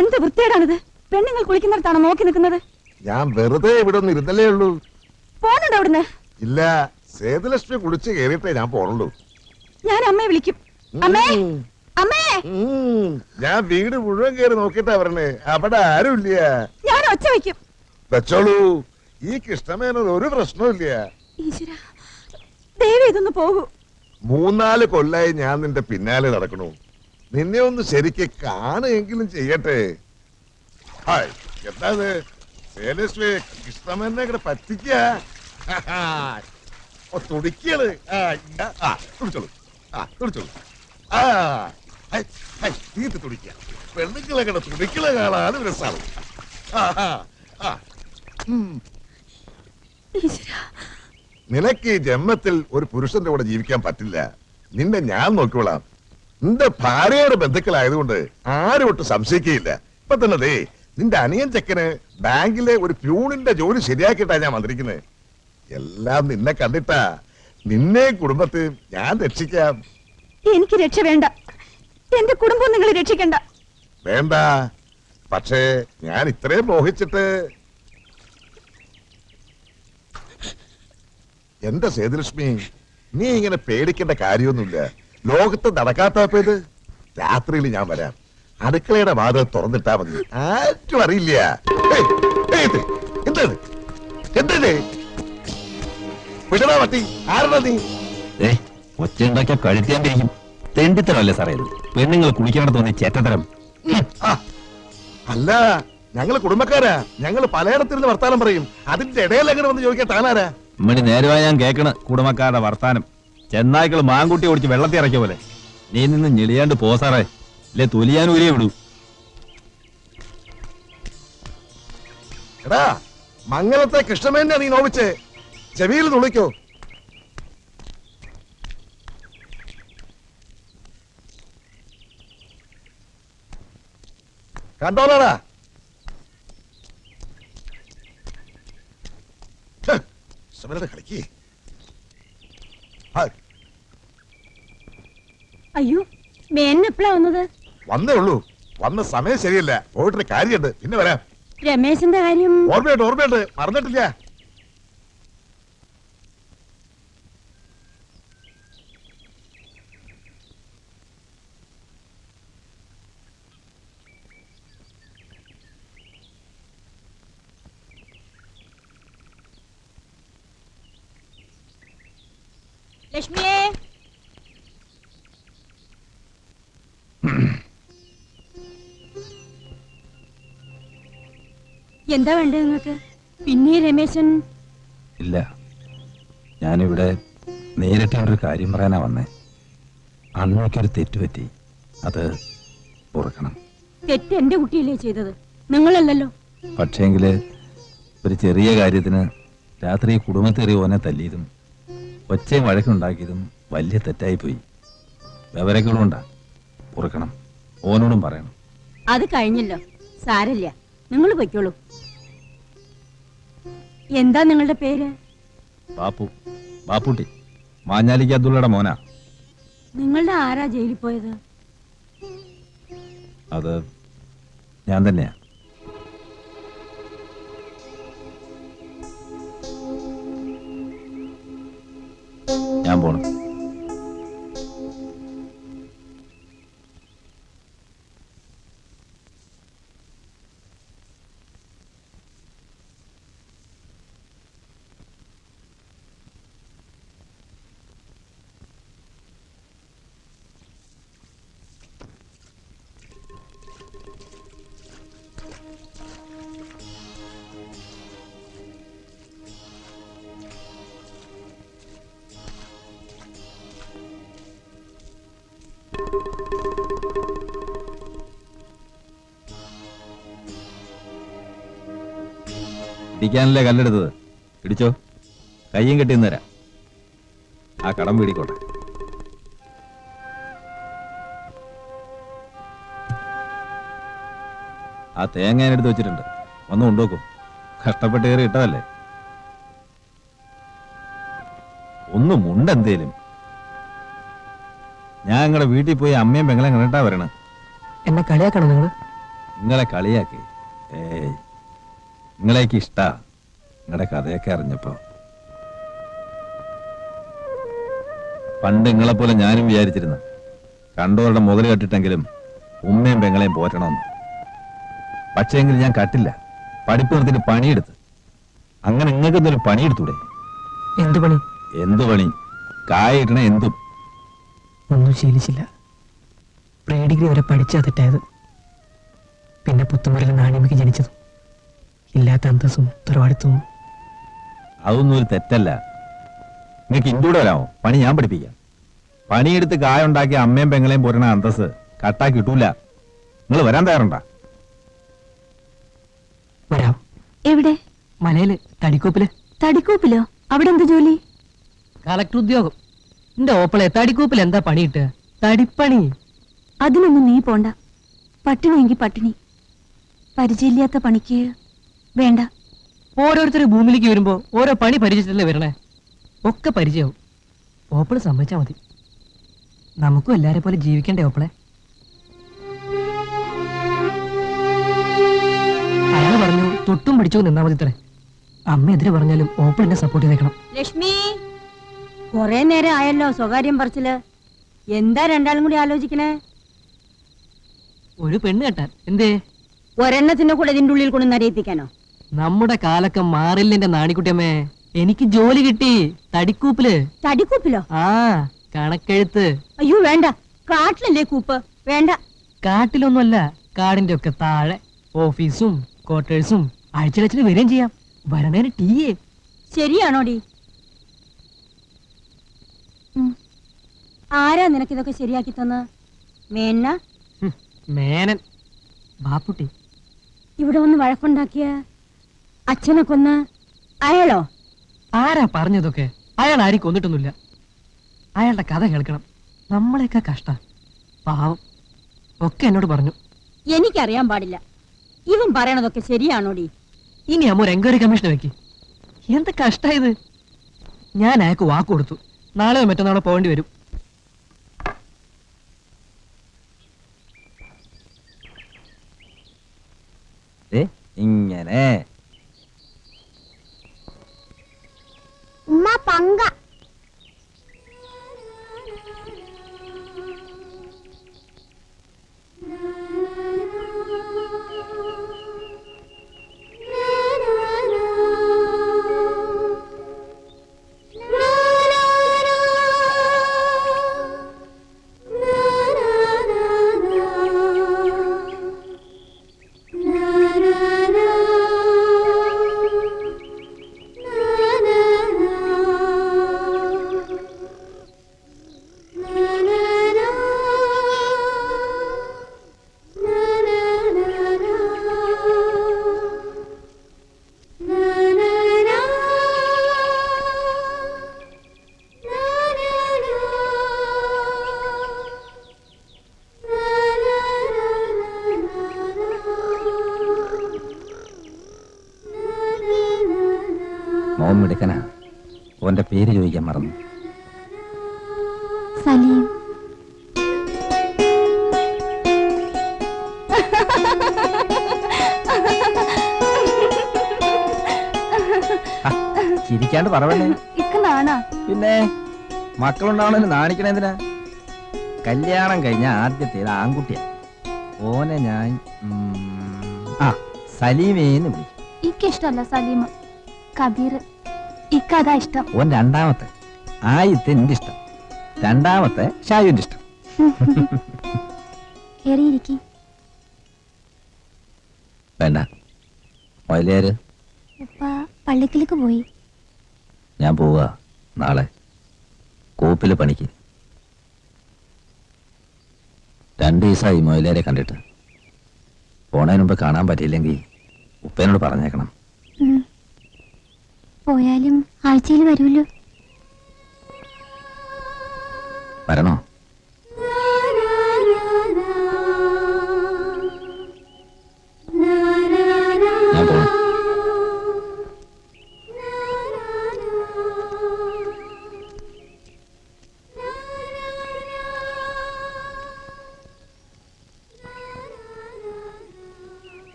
എന്ത് വൃത്തികേടാണിത്? പെണ്ണുങ്ങൾ കുളിക്കുന്നിടത്താണോ നോക്കി നിൽക്കുന്നത്? ഞാൻ വെറുതെ ഇവിടെ ഒന്ന് ഇരുന്നല്ലേ ഉള്ളൂ. പോണുണ്ടോ അവിടുന്ന്? ഇല്ല, സേതുലക്ഷ്മി കുളിച്ച് കേറിയിട്ടേ ഞാൻ പോണുള്ളൂ. ഞാൻ അമ്മയെ വിളിക്കും. അമ്മേ, അമ്മേ. ഞാൻ വീട് മുഴുവൻ കയറി നോക്കിട്ടാ പറഞ്ഞേ, അവിടെ ആരുമില്ല. ഞാൻ ഒച്ച വയ്ക്കും. വെച്ചോളൂ, ഈ കൃഷ്ണമേനോട് ഒരു പ്രശ്നമില്ല. ഈശ്വരാ, ദേവി ഇതൊന്ന് പോകൂ. 3-4 കൊല്ലായി ഞാൻ നിന്റെ പിന്നാലെ നടക്കണു. നിന്നെ ഒന്ന് ശരിക്ക് കാണുകയെങ്കിലും ചെയ്യട്ടെ. ഹായ്, എന്താത് സേലസ്വേ കൃഷ്ണമേനെ ഇവിടെ പറ്റിക്ക തുടിക്കള്. തുടിച്ചോളൂ, തുടിച്ചോളൂ. തീർത്ത് തുടിക്ക. പെണ്ണുങ്ങളെ കണ്ട തുടിക്കള കാണാൻ രസാണ്. നിനക്ക് ഈ ജന്മത്തിൽ ഒരു പുരുഷന്റെ കൂടെ ജീവിക്കാൻ പറ്റില്ല. നിന്നെ ഞാൻ നോക്കിക്കോളാം. നിന്റെ ഭാര്യയുടെ ബന്ധുക്കളായതുകൊണ്ട് ആരും ഒട്ടും സംശയിക്കുകയില്ല. ഇപ്പൊ തന്നെ ദേ നിന്റെ അനിയൻ ചെക്കന് ബാങ്കിലെ ഒരു പ്യൂണിന്റെ ജോലി ശരിയാക്കിയിട്ടാ ഞാൻ വന്നിരിക്കുന്നത്. എല്ലാം നിന്നെ കണ്ടിട്ടാ. നിന്നെ കുടുംബത്തെ ഞാൻ രക്ഷിക്കാം. എനിക്ക് രക്ഷ വേണ്ട. എന്റെ കുടുംബം നിങ്ങൾ രക്ഷിക്കണ്ട. വേണ്ട, പക്ഷേ ഞാൻ ഇത്രയും മോഹിച്ചിട്ട്. എന്താ സേതുലക്ഷ്മി, നീ ഇങ്ങനെ പേടിക്കേണ്ട കാര്യമൊന്നുമില്ല. ലോകത്ത് നടക്കാത്തപ്പോ ഇത് രാത്രിയിൽ ഞാൻ വരാം. അടുക്കളയുടെ വാതിൽ തുറന്നിട്ടാ മതി, ആരും അറിയില്ല. എന്താണ് എന്തേ വിടണ പട്ടി? ആരണ നീ? ഒച്ച ഉണ്ടാക്കിയ കഴുത്തിയാണ്ടിരിക്കും. തെണ്ടിത്തരമല്ലേ സാറേ ഇത്? പെണ്ണുങ്ങൾ കുളിക്കാണ്ട് തോന്നി ചേറ്റത്തരം. അല്ല, ഞങ്ങള് കുടുംബക്കാരാ. ഞങ്ങള് പലയിടത്തിരുന്ന് വർത്താനം പറയും. അതിന്റെ ഇടയിൽ എങ്ങനെ വന്ന് ചോദിക്കാൻ താനാരാ? മണി നേരമായി ഞാൻ കേക്കണ കുടുംബക്കാരുടെ വർത്താനം. ചെന്നായ്ക്കൾ മാങ്കുട്ടി ഓടിച്ച് വെള്ളത്തി ഇറക്കിയ പോലെ. നീ നിന്ന് ഞെളിയാണ്ട് പോ സാറേ, ഇല്ലേ തൊലിയാൻ ഊരിയേ വിടൂ. എടാ, മംഗലത്തെ കൃഷ്ണമേനെ നീ നോവിച്ച് ചെവിയിൽ തുളിക്കോ. കണ്ടോളാടാ. കളിക്ക്. അയ്യോ, മേൻ എപ്പോഴാ വന്നത്? വന്നേ ഉള്ളൂ. വന്ന സമയം ശരിയല്ല. പോയിട്ടൊരു കാര്യമുണ്ട്, പിന്നെ വരാം. രമേശിന്റെ കാര്യം ഓർമ്മയുണ്ട്, മറന്നിട്ടില്ല. ലക്ഷ്മിയേ, എന്താ വേണ്ടത് നിങ്ങൾക്ക്? പിന്നെ രമേശൻ? ഇല്ല, ഞാനിവിടെ നേരിട്ട് ഒരു കാര്യം പറയാനാ വന്നേ. അന്നൊരു തെറ്റുപറ്റി, അത് ഓർക്കണം. തെറ്റ് എന്റെ കുട്ടിയല്ലേ ചെയ്തത്, നിങ്ങളല്ലല്ലോ. പക്ഷേങ്കില് ഒരു ചെറിയ കാര്യത്തിന് രാത്രി കുടുംബത്തേറി ഓനെ തല്ലിയതും ഒച്ചയും വഴക്കുണ്ടാക്കിയതും വലിയ തെറ്റായിപ്പോയി. വിവരങ്ങളുണ്ടാ, ഓർക്കണം. ഓനോടും പറയണം. അത് കഴിഞ്ഞല്ലോ, സാരല്ല, നിങ്ങൾ പൊയ്ക്കോളൂ. എന്താ നിങ്ങളുടെ പേര്? ബാപ്പു, ബാപ്പുട്ടി, മാഞ്ഞാലിക്ക് അബ്ദുള്ളയുടെ മോനാ. നിങ്ങളുടെ ആരാ ജയിലിൽ പോയത്? അത് ഞാൻ തന്നെയാ. ഞാൻ പോണം. ഇടിക്കാനല്ലേ കല്ലെടുത്തത്? ഇടിച്ചോ, കയ്യും കെട്ടിന്ന് തരാം. ആ കടം പിടിക്കോട്ടെ. ആ തേങ്ങ ഞാൻ എടുത്ത് വെച്ചിട്ടുണ്ട്, വന്ന് കൊണ്ടുവെക്കും. കഷ്ടപ്പെട്ട് കയറി ഇട്ടതല്ലേ. ഒന്നും ഉണ്ടെന്തേലും. ഞാൻ നിങ്ങളുടെ വീട്ടിൽ പോയി അമ്മയും പെങ്ങളെ കണ്ടിട്ടാ വരണേ. എന്നെ കളിയാക്കണം നിങ്ങള്? നിങ്ങളെ കളിയാക്കി? നിങ്ങളേക്ക് ഇഷ്ടാ നിങ്ങളുടെ കഥയൊക്കെ അറിഞ്ഞപ്പോ. പണ്ട് നിങ്ങളെ പോലെ ഞാനും വിചാരിച്ചിരുന്നു കണ്ടോരുടെ മുതൽ കെട്ടിട്ടെങ്കിലും ഉമ്മയും പെങ്ങളെയും പോറ്റണമെന്ന്. പക്ഷേങ്കിൽ ഞാൻ കട്ടില്ല. പഠിപ്പ് നിർത്തിട്ട് പണിയെടുത്ത്. അങ്ങനെ നിങ്ങൾക്ക് എന്തൊരു പണിയെടുത്തൂടെ? എന്തു പണി? എന്തു പണി? കായ ഇട്ടണ എന്തും. ഒന്നും ശീലിച്ചില്ല. പ്രീ ഡിഗ്രി വരെ പഠിച്ചാ തെറ്റായത്. പിന്നെ പുത്തുമറിൽ നാണ്യമയ്ക്ക് ജനിച്ചതും ഇല്ലാത്ത അന്തസ്സും തറവാടിത്തവും. അതൊന്നും ഒരു തെറ്റല്ല. നിങ്ങൾക്ക് ഇന്ത്യയുടെ വരാമോ? പണി ഞാൻ പഠിപ്പിക്കാം. പണിയെടുത്ത് കായ ഉണ്ടാക്കി അമ്മയും പെങ്ങളെയും പോരണ അന്തസ് കട്ടാക്കി കിട്ടൂല. നിങ്ങൾ വരാൻ തയ്യാറുണ്ടാ? വരാം. എവിടെ? മലയില് തടിക്കോപ്പില്. തടിക്കൂപ്പിലോ? അവിടെ എന്ത് ജോലി? കളക്ടർ ഉദ്യോഗം. എന്റെ ഓപ്പളെ തടിക്കോപ്പിൽ എന്താ പണി കിട്ടുക? തടിപ്പണി. അതിനൊന്നും നീ പോണ്ട. പട്ടിണിയെങ്കിൽ പട്ടിണി. പരിചയമില്ലാത്ത പണിക്ക് വേണ്ട. ഓരോരുത്തർ ഭൂമിയിലേക്ക് വരുമ്പോ ഓരോ പണി പരിചയിച്ചിട്ടല്ലേ വരണേ. ഒക്കെ പരിചയവും. ഓപ്പള് സമ്മതിച്ചാ മതി. നമുക്കും എല്ലാരെ പോലെ ജീവിക്കണ്ടേ ഓപ്പളെ? അയാൾ പറഞ്ഞു തൊട്ടും പിടിച്ചു നിന്നാ മതി ഇത്രേ. അമ്മ എതിരെ പറഞ്ഞാലും ഓപ്പൾ എന്നെ സപ്പോർട്ട് ചെയ്തേക്കണം. ലക്ഷ്മി, കൊറേ നേരം ആയല്ലോ സ്വകാര്യം പറച്ചില്. എന്താ രണ്ടാളും കൂടി ആലോചിക്കണേ? ഒരു പെണ്ണ് കെട്ടാൻ. എന്തേ? ഒരെണ്ണത്തിന്റെ കൂടെ ഇതിന്റെ ഉള്ളിൽ കൊണ്ട് നരയിപ്പിക്കാനോ? നമ്മുടെ കാലൊക്കെ മാറില്ലെന്റെ നാണിക്കുട്ടിയമ്മേ. എനിക്ക് ജോലി കിട്ടി തടിക്കൂപ്പില്. തടിക്കൂപ്പിലോ? ആ, കണക്കെഴുത്ത്. അയ്യോ വേണ്ട, കാട്ടിലല്ലേ കൂപ്പ്. വേണ്ട. കാട്ടിലൊന്നുമല്ല, കാടിന്റെ ഒക്കെ താഴെ ഓഫീസും ക്വാർട്ടേഴ്സും. ആഴ്ചയിലച്ചിന് വരികയും ചെയ്യാം. വരണേന് ടീയേ. ശരിയാണോടി? ആരാ നിനക്കിതൊക്കെ ശരിയാക്കി തന്ന? മേന്ന? മേനൻ. ബാപ്പുട്ടി. ഇവിടെ ഒന്ന് വഴക്കുണ്ടാക്കിയ അച്ഛനെ കൊന്ന് അയാളോ? ആരാ പറഞ്ഞതൊക്കെ? അയാൾ ആരും കൊന്നിട്ടൊന്നുമില്ല. അയാളുടെ കഥ കേൾക്കണം. നമ്മളെയൊക്കെ കഷ്ട. പാവം. ഒക്കെ എന്നോട് പറഞ്ഞു. എനിക്കറിയാൻ പാടില്ല. ഇവൻ പറയണതൊക്കെ ശരിയാണോടി? ഇനി അമ്മ ഒരു എൻക്വയറി കമ്മീഷൻ വെക്കി. എന്ത് കഷ്ടായത്. ഞാൻ അയാൾക്ക് വാക്ക് കൊടുത്തു. നാളെയോ മറ്റന്നാളോ പോകേണ്ടി വരും. ഇങ്ങനെ ഉമ്മ പങ്ക. മോൻ മിടുക്കനാ. ഓന്റെ പേര് ചോദിക്കാൻ മറന്നു. സലീം. ചിരിക്കാണ്ട് പറവല്ലേ. നാണാ? പിന്നെ മക്കളുണ്ടാവണേന് നാണിക്കണെന്തിനാ? കല്യാണം കഴിഞ്ഞ ആദ്യത്തേത് ആൺകുട്ടിയാ. ഓനെ ഞാൻ സലീമേന്ന് വിളിക്കും. എനിക്കിഷ്ടല്ല സലീമ. കബീർ. ഇക്കതാ ഇഷ്ടം. ഓൻ രണ്ടാമത്തെ. ആദ്യത്തെ എന്റെ ഇഷ്ടം. രണ്ടാമത്തെ ഷായുവിന്റെ ഇഷ്ടം. കേറിയിരിക്കി. വേണ്ട. മൊയിലേര് ഉപ്പ പള്ളിക്കലേക്ക് പോയി. ഞാൻ പോവാ നാളെ കോപ്പില് പണിക്ക്. 2 ദിവസമായി മൊയിലേരെ കണ്ടിട്ട്. പോണതിന് മുമ്പ് കാണാൻ പറ്റിയില്ലെങ്കിൽ ഉപ്പേനോട് പറഞ്ഞേക്കണം. പോയാലും ആഴ്ചയിൽ വരുമല്ലോ. വരണോ? ഞാൻ പോണം.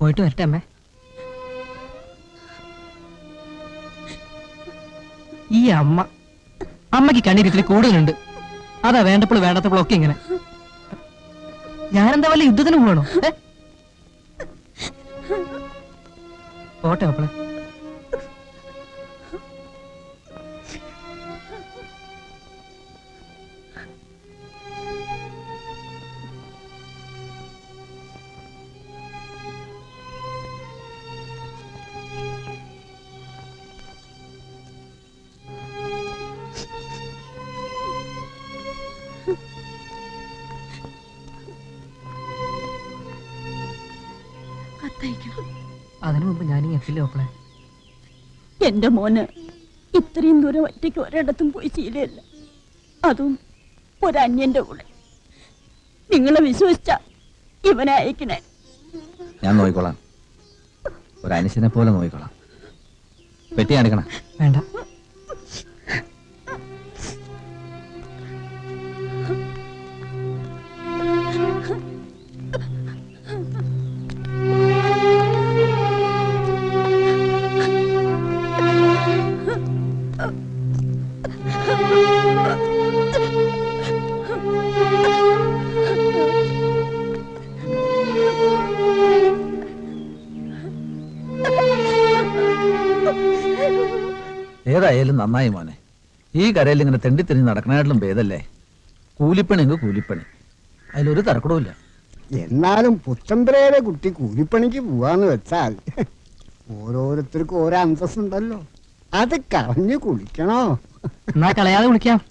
പോയിട്ട് വരട്ടെ അമ്മേ. ഈ അമ്മക്ക് കണ്ണീര് ഇത്തിരി കൂടുതലുണ്ട്. അതാ വേണ്ടപ്പോൾ വേണ്ടാത്തപ്പോഴൊക്കെ ഇങ്ങനെ. ഞാനെന്താ വല്ല യുദ്ധത്തിന് പോകണോ? പോട്ടെ അപ്പളെ. അതിനു മുമ്പ് ഞാനീ എത്തില്ല അപ്പളെ. എന്റെ മോന് ഇത്രയും ദൂരം ഒറ്റയ്ക്ക് ഒരിടത്തും പോയി ശീലമില്ല, അതും ഒരന്യന്റെ കൂടെ. നിങ്ങളെ വിശ്വസിച്ച ഇവനെ അയക്കണേ. ഞാൻ നോക്കിക്കോളാം, ഒരു അനുശനെ പോലെ നോക്കിക്കോളാം. പെട്ടി കാണിക്കണം. വേണ്ട. ഏതായാലും നന്നായി മോനെ. ഈ കരയിൽ ഇങ്ങനെ തെണ്ടിത്തിരിഞ്ഞ് നടക്കണായിട്ടും ഭേദല്ലേ. കൂലിപ്പണിക്ക് കൂലിപ്പണി, അതിലൊരു തരക്കടവുമില്ല. എന്നാലും പുത്തമ്പരയുടെ കുട്ടി കൂലിപ്പണിക്ക് പോവാന്ന് വെച്ചാൽ ഓരോരുത്തർക്കും ഓരോ അന്തസ്സുണ്ടല്ലോ, അത് കളഞ്ഞു കുളിക്കണോ? എന്നാ കളയാതെ വിളിക്കാം.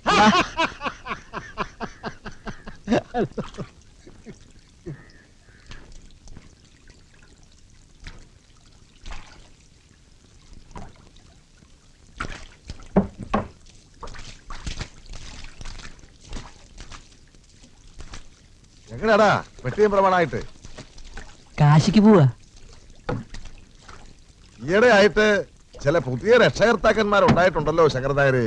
എങ്ങനെയാടാ പെട്ടിയും പ്രമാണമായിട്ട്? കാശിക്ക് പോവാ. ഈയിടെ ആയിട്ട് ചില പുതിയ രക്ഷകർത്താക്കന്മാരുണ്ടായിട്ടുണ്ടല്ലോ ശങ്കരനായര്.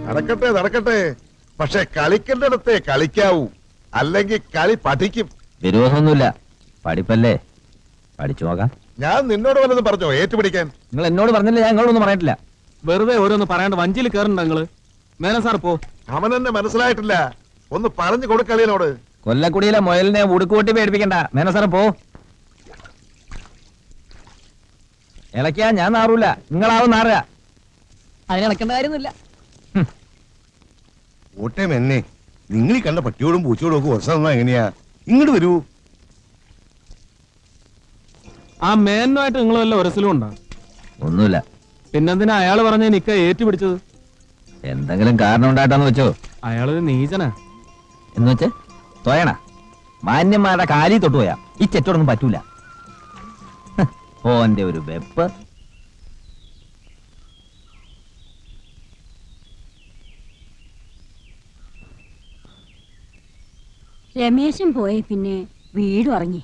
നടക്കട്ടെ നടക്കട്ടെ, പക്ഷെ കളിക്കേണ്ടിടത്തേ കളിക്കാവൂ, അല്ലെങ്കിൽ കളി പഠിക്കും. വിരോധമൊന്നുമില്ല, പഠിപ്പല്ലേ, പഠിച്ചു നോക്കാം. ഞാൻ നിന്നോട് വല്ലതും പറഞ്ഞോ ഏറ്റുപിടിക്കാൻ? നിങ്ങൾ എന്നോട് പറഞ്ഞില്ല, ഞാൻ നിങ്ങളൊന്നും പറഞ്ഞിട്ടില്ല. വെറുതെ ഓരോന്ന് പറയാണ്ട് വഞ്ചിയിൽ കയറണ്ട നിങ്ങള്. മേന സാർ പോ. അവനെന്നെ മനസ്സിലായിട്ടില്ല, ഒന്ന് പറഞ്ഞു കൊടുക്കളിയനോട്. കൊല്ലക്കുടിയിലെ മുയലിനെ ഉടുക്കുകൂട്ടി പേടിപ്പിക്കണ്ട. മേനസാറ് പോ. ഇളക്കിയാ ഞാൻ നാറൂല, നിങ്ങളാവും നാറുക. അതിന് ഇളക്കേണ്ട കാര്യമൊന്നുമില്ല. ഓട്ടം എന്നെ നിങ്ങൾ കണ്ട പട്ടിയോടും പൂച്ചയോടും ഒക്കെ വർഷം എങ്ങനെയാ? ഇങ്ങോട്ട് വരൂ. ആ മേനുമായിട്ട് നിങ്ങൾ വല്ല ഒരസിലും ഉണ്ടോ? ഒന്നുമില്ല. പിന്നെന്തിനാ അയാള് പറഞ്ഞ നിക്ക ഏറ്റുപിടിച്ചത്? എന്തെങ്കിലും കാരണം ഉണ്ടായിട്ടാന്ന് വെച്ചോ? അയാളൊരു നീചനാ. എന്ന് വെച്ച് തോയണ മാന്യന്മാരുടെ കാലി തൊട്ട് പോയാ ഈ ചെറ്റോടൊന്നും പറ്റൂല. ഓന്റെ ഒരു വെപ്പ്. രമേശൻ പോയ പിന്നെ വീട് ഉറങ്ങി.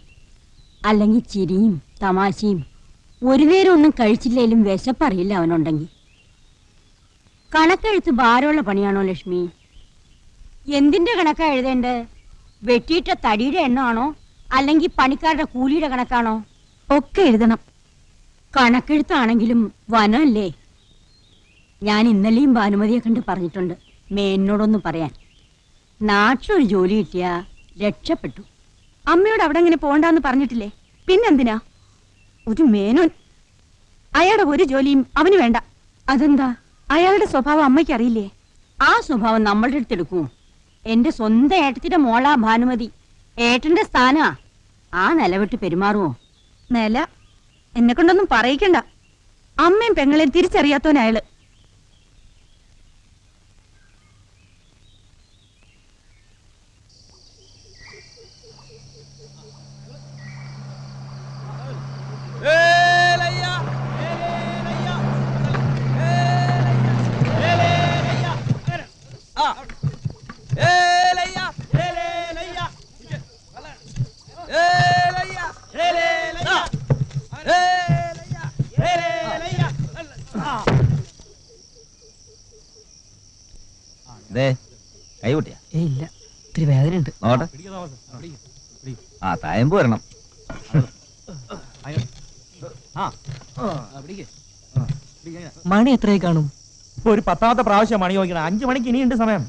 അല്ലെങ്കിൽ ചിരിയും തമാശയും. ഒരു നേരം ഒന്നും കഴിച്ചില്ലേലും വിശപ്പറിയില്ല അവനുണ്ടെങ്കിൽ. കണക്കെഴുത്ത് ഭാരമുള്ള പണിയാണോ ലക്ഷ്മി? എന്തിന്റെ കണക്കാ എഴുതേണ്ടത്? വെട്ടിയിട്ട തടിയുടെ എണ്ണമാണോ അല്ലെങ്കിൽ പണിക്കാരുടെ കൂലിയുടെ കണക്കാണോ? ഒക്കെ എഴുതണം. കണക്കെഴുത്താണെങ്കിലും വനമല്ലേ. ഞാൻ ഇന്നലെയും ഭാനുമതിയെ കണ്ട് പറഞ്ഞിട്ടുണ്ട് മേനോടൊന്ന് പറയാൻ. നാട്ടിലൊരു ജോലി കിട്ടിയാ രക്ഷപ്പെട്ടു. അമ്മയോട് അവിടെ ഇങ്ങനെ പോണ്ടെന്ന് പറഞ്ഞിട്ടില്ലേ? പിന്നെന്തിനാ? ഒരു മേനോൻ, അയാളുടെ ഒരു ജോലിയും അവന് വേണ്ട. അതെന്താ? അയാളുടെ സ്വഭാവം അമ്മയ്ക്ക് അറിയില്ലേ? ആ സ്വഭാവം നമ്മളുടെ അടുത്തെടുക്കൂ. എന്റെ സ്വന്തം ഏട്ടത്തിന്റെ മോളാ ഭാനുമതി. ഏട്ടന്റെ സ്ഥാനാ. ആ നിലവിട്ട് പെരുമാറുമോ? നില എന്നെ കൊണ്ടൊന്നും പറയിക്കണ്ട. അമ്മയും പെങ്ങളെയും തിരിച്ചറിയാത്തവനയാള്. കൈ പൊട്ടിയാ? ഇല്ല, ഇത്തിരി വേദനയുണ്ട്. നോട്ടെ. ആ തായമ്പ് വരണം. മണി എത്രയായി കാണും? ഒരു 10ാമത്തെ പ്രാവശ്യം മണി നോക്കണം. 5 മണിക്ക് ഇനിയുണ്ട് സമയം.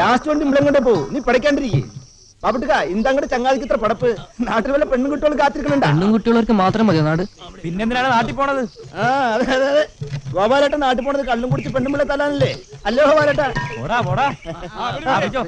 ലാസ്റ്റ് വണ്ടി ഇമ്പളങ്ങോട്ടേ പോ, നീ പഠിക്കാണ്ടിരിക്കേ. ബാബുട്ടുക ഇന്തങ്ങടെ ചങ്ങാതിക്ക് ഇത്ര പടപ്പ്. നാട്ടിൽ വല്ല പെണ്ണുകുട്ടികൾ കാത്തിരിക്കണുണ്ടാ? പെണ്ണും കുട്ടികൾക്ക് മാത്രം മതി നാട്. പിന്നെന്തിനാണ് നാട്ടിൽ പോണത്? ആ അതെ അതെ അതെ, ഗോപാലേട്ടൻ നാട്ടിൽ പോണത് കള്ളും കുടിച്ച് പെണ്ണുമ്പിള്ള തല്ലാനല്ലേ? അല്ലോ ഗോപാലേട്ടാ. പോടാ പോടാ. ആ, വെച്ചോ.